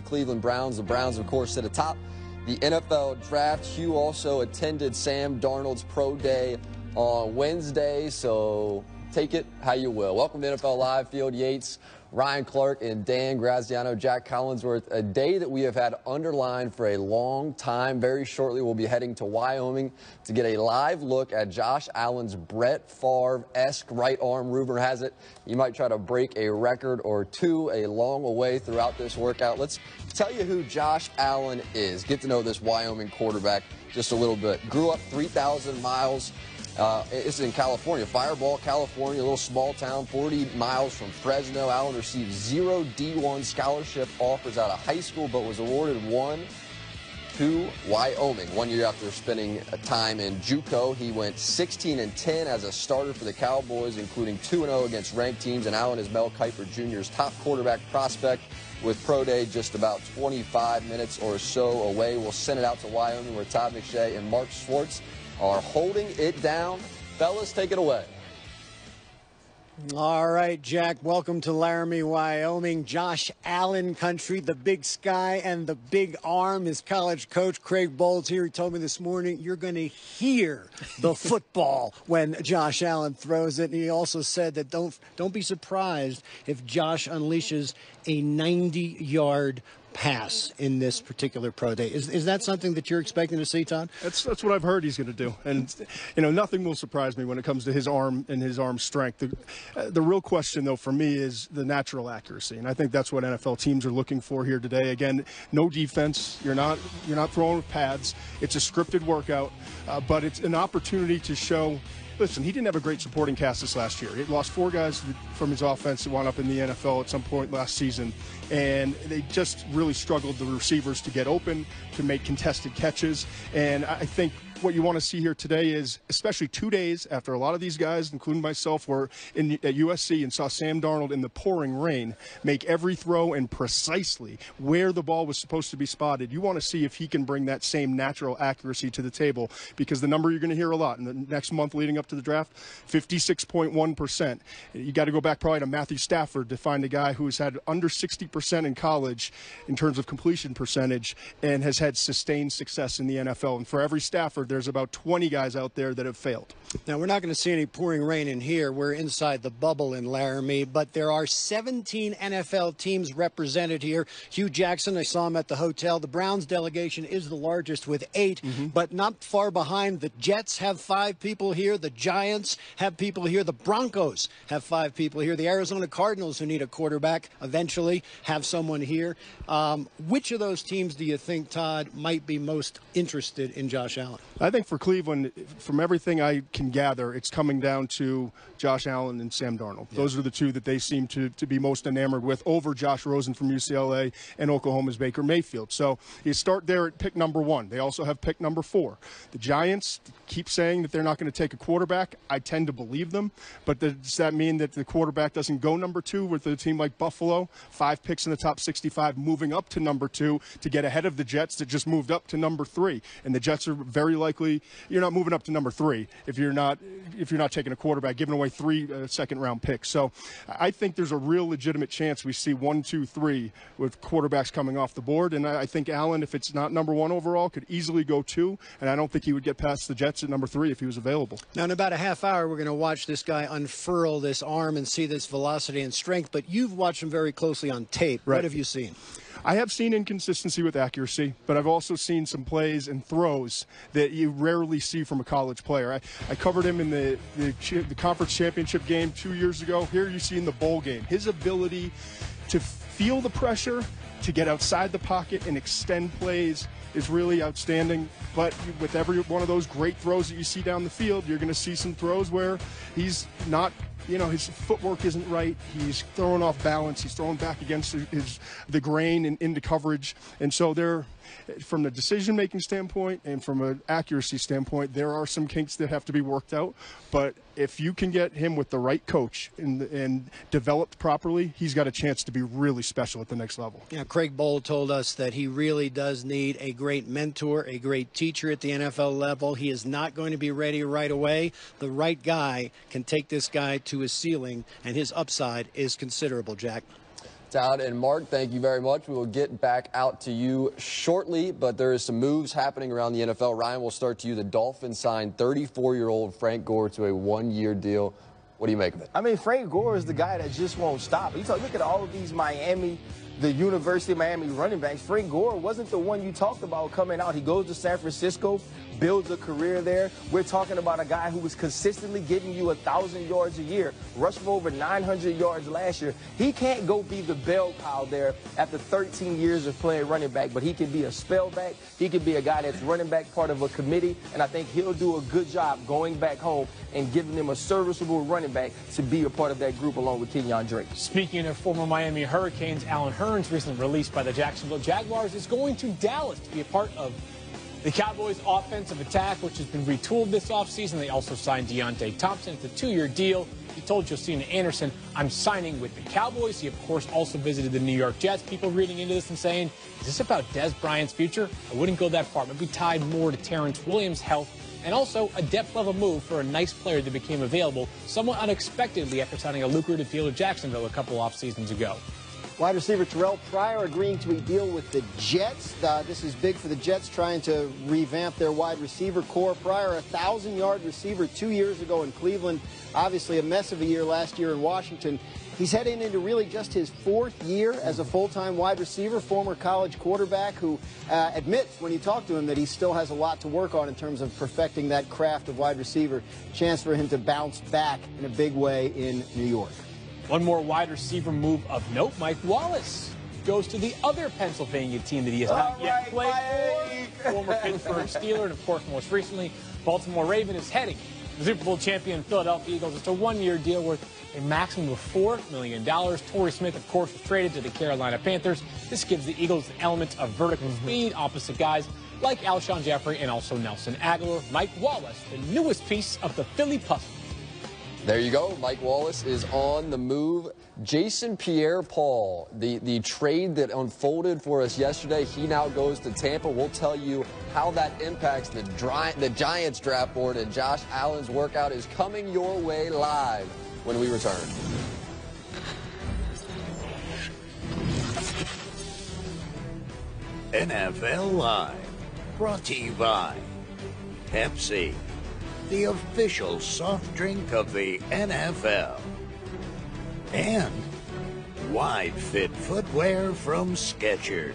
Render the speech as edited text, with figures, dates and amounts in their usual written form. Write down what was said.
Cleveland Browns. The Browns, of course, sit atop the NFL draft. Hugh also attended Sam Darnold's pro day on Wednesday, so take it how you will. Welcome to NFL Live. Field Yates, Ryan Clark, and Dan Graziano, Jack Collinsworth. A day that we have had underlined for a long time. Very shortly, we'll be heading to Wyoming to get a live look at Josh Allen's Brett Favre-esque right arm. Rumor has it you might try to break a record or two along the way throughout this workout. Let's tell you who Josh Allen is. Get to know this Wyoming quarterback just a little bit. Grew up 3,000 miles. This is in California, Fireball, California, a little small town, 40 miles from Fresno. Allen received 0 D1 scholarship offers out of high school, but was awarded one to Wyoming. 1 year after spending time in JUCO, he went 16-10 as a starter for the Cowboys, including 2-0 against ranked teams. And Allen is Mel Kiper Jr.'s top quarterback prospect. With Pro Day just about 25 minutes or so away, we'll send it out to Wyoming, where Todd McShay and Mark Schwartz are holding it down. Fellas, take it away. All right, Jack, welcome to Laramie, Wyoming. Josh Allen country, the big sky and the big arm. His college coach, Craig Bold's here. He told me this morning, you're going to hear the football when Josh Allen throws it. And he also said that don't be surprised if Josh unleashes a 90-yard pass in this particular pro day. Is that something that you're expecting to see, Todd? That's what I've heard he's going to do. And, nothing will surprise me when it comes to his arm and his arm strength. The real question, though, for me is the natural accuracy. And I think that's what NFL teams are looking for here today. Again, no defense. You're not throwing with pads. It's a scripted workout, but it's an opportunity to show. Listen, he didn't have a great supporting cast this last year. He lost 4 guys from his offense that wound up in the NFL at some point last season, and they just really struggled, the receivers, to get open, to make contested catches. And I think what you want to see here today is, especially 2 days after a lot of these guys, including myself, were at USC and saw Sam Darnold in the pouring rain make every throw and precisely where the ball was supposed to be spotted. You want to see if he can bring that same natural accuracy to the table, because the number you're going to hear a lot in the next month leading up to the draft, 56.1%. You got to go back probably to Matthew Stafford to find a guy who's had under 60% in college in terms of completion percentage and has had sustained success in the NFL. And for every Stafford, there's about 20 guys out there that have failed. Now, we're not going to see any pouring rain in here. We're inside the bubble in Laramie, but there are 17 NFL teams represented here. Hugh Jackson, I saw him at the hotel. The Browns delegation is the largest with 8, but not far behind. The Jets have 5 people here. The Giants have people here. The Broncos have 5 people here. The Arizona Cardinals, who need a quarterback eventually, have someone here. Which of those teams do you think, Todd, might be most interested in Josh Allen? I think for Cleveland, from everything I can gather, it's coming down to Josh Allen and Sam Darnold. Yeah. Those are the two that they seem to be most enamored with, over Josh Rosen from UCLA and Oklahoma's Baker Mayfield. So you start there at pick number 1. They also have pick number 4. The Giants keep saying that they're not going to take a quarterback. I tend to believe them, but does that mean that the quarterback doesn't go number 2 with a team like Buffalo? 5 picks in the top 65, moving up to number 2 to get ahead of the Jets that just moved up to number 3. And the Jets are very likely, you're not moving up to number 3 if you're not taking a quarterback, giving away 3 second-round picks. So I think there's a real legitimate chance we see 1, 2, 3 with quarterbacks coming off the board. And I think Allen, if it's not number 1 overall, could easily go 2. And I don't think he would get past the Jets at number 3 if he was available. Now, in about a half hour, we're going to watch this guy unfurl this arm and see this velocity and strength. But you've watched him very closely on tape. Right. What have you seen? I have seen inconsistency with accuracy, but I've also seen some plays and throws that you rarely see from a college player. I covered him in the conference championship game 2 years ago. Here you see in the bowl game his ability to feel the pressure, to get outside the pocket and extend plays is really outstanding. But with every one of those great throws that you see down the field, you're going to see some throws where he's not, his footwork isn't right. He's throwing off balance. He's throwing back against the grain and into coverage. And so from the decision-making standpoint and from an accuracy standpoint, there are some kinks that have to be worked out. But if you can get him with the right coach and developed properly, he's got a chance to be really special at the next level. Yeah, Craig Bold told us that he really does need a great mentor, a great teacher at the NFL level. He is not going to be ready right away. The right guy can take this guy to his ceiling, and his upside is considerable, Jack. Todd and Mark, thank you very much. We will get back out to you shortly, but there is some moves happening around the NFL. Ryan, we'll start to you. The Dolphins signed 34-year-old Frank Gore to a one-year deal. What do you make of it? I mean, Frank Gore is the guy that just won't stop. Look at all of these the University of Miami running backs. Frank Gore wasn't the one you talked about coming out. He goes to San Francisco, builds a career there. We're talking about a guy who was consistently giving you 1,000 yards a year, rushed for over 900 yards last year. He can't go be the bell cow there after 13 years of playing running back, but he can be a spell back. He can be a guy that's running back part of a committee, and I think he'll do a good job going back home and giving them a serviceable running back to be a part of that group along with Kenyon Drake. Speaking of former Miami Hurricanes, Alan Hurns, recently released by the Jacksonville Jaguars, is going to Dallas to be a part of the Cowboys' offensive attack, which has been retooled this offseason. They also signed Deontay Thompson. It's a 2-year deal. He told Josina Anderson, I'm signing with the Cowboys. He, of course, also visited the New York Jets. People reading into this and saying, is this about Des Bryant's future? I wouldn't go that far. Maybe tied more to Terrence Williams' health, and also a depth-level move for a nice player that became available somewhat unexpectedly after signing a lucrative deal with Jacksonville a couple off seasons ago. Wide receiver Terrell Pryor agreeing to a deal with the Jets. This is big for the Jets, trying to revamp their wide receiver core. Pryor, a 1,000-yard receiver 2 years ago in Cleveland. Obviously a mess of a year last year in Washington. He's heading into really just his 4th year as a full-time wide receiver, former college quarterback who admits when you talk to him that he still has a lot to work on in terms of perfecting that craft of wide receiver. Chance for him to bounce back in a big way in New York. One more wide receiver move of note, Mike Wallace goes to the other Pennsylvania team that he has not yet played for. Former Pittsburgh Steeler, and of course, most recently, Baltimore Raven is heading the Super Bowl champion Philadelphia Eagles. It's a 1-year deal worth a maximum of $4 million. Torrey Smith, of course, was traded to the Carolina Panthers. This gives the Eagles an element of vertical speed opposite guys like Alshon Jeffrey and also Nelson Aguilar. Mike Wallace, the newest piece of the Philly puzzle. There you go. Mike Wallace is on the move. Jason Pierre-Paul, the trade that unfolded for us yesterday, he now goes to Tampa. We'll tell you how that impacts the Giants draft board, and Josh Allen's workout is coming your way live when we return. NFL Live, brought to you by Pepsi, the official soft drink of the NFL, and wide fit footwear from Skechers.